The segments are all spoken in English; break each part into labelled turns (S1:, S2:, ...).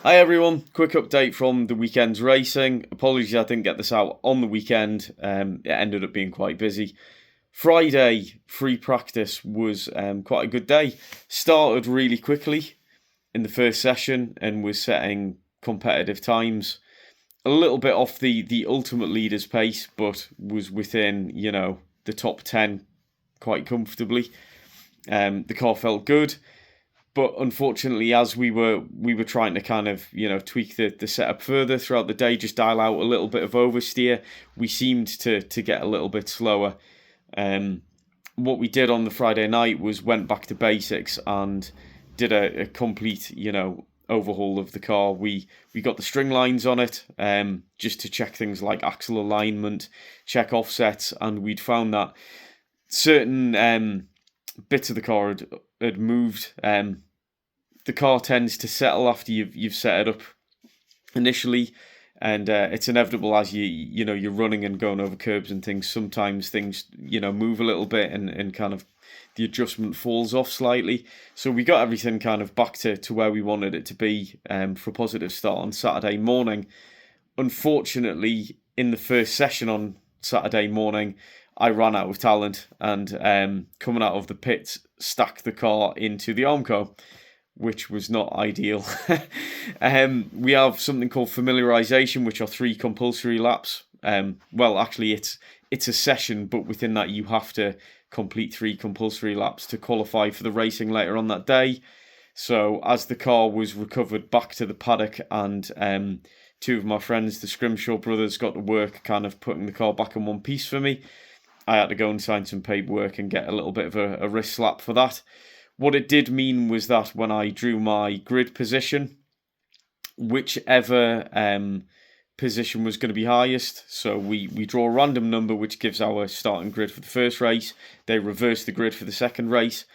S1: Hi everyone, quick update from the weekend's racing. Apologies I didn't get this out on the weekend, it ended up being quite busy. Friday, free practice was quite a good day. Started really quickly in the first session and was setting competitive times. A little bit off the ultimate leader's pace, but was within, the top 10 quite comfortably. The car felt good. But unfortunately, as we were trying to kind of, tweak the setup further throughout the day, just dial out a little bit of oversteer, we seemed to get a little bit slower. What we did on the Friday night was went back to basics and did a complete, overhaul of the car. We got the string lines on it, just to check things like axle alignment, check offsets, and we'd found that certain bits of the car had moved. The car tends to settle after you've set it up initially, and it's inevitable as you're running and going over curbs and things. Sometimes things move a little bit and kind of the adjustment falls off slightly. So we got everything kind of back to where we wanted it to be for a positive start on Saturday morning. Unfortunately, in the first session on Saturday morning, I ran out of talent and coming out of the pits, stacked the car into the Armco, which was not ideal. We have something called familiarization, which are 3 compulsory laps. Well, actually, it's a session, but within that you have to complete 3 compulsory laps to qualify for the racing later on that day. So as the car was recovered back to the paddock and 2 of my friends, the Scrimshaw brothers, got to work kind of putting the car back in one piece for me, I had to go and sign some paperwork and get a little bit of a wrist slap for that. What it did mean was that when I drew my grid position, whichever position was going to be highest, so we draw a random number which gives our starting grid for the first race. They reverse the grid for the second race.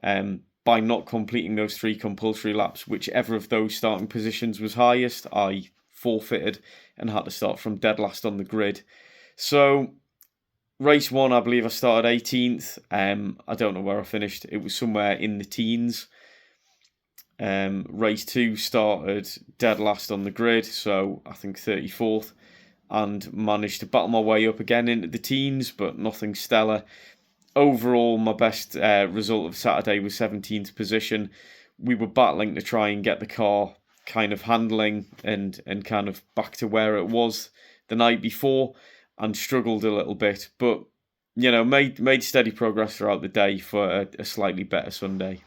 S1: By not completing those 3 compulsory laps, whichever of those starting positions was highest, I forfeited and had to start from dead last on the grid. So race 1, I believe I started 18th. I don't know where I finished. It was somewhere in the teens. Race 2 started dead last on the grid, so I think 34th, and managed to battle my way up again into the teens, but nothing stellar. Overall, my best result of Saturday was 17th position. We were battling to try and get the car kind of handling and kind of back to where it was the night before, and struggled a little bit, but made steady progress throughout the day for a slightly better Sunday.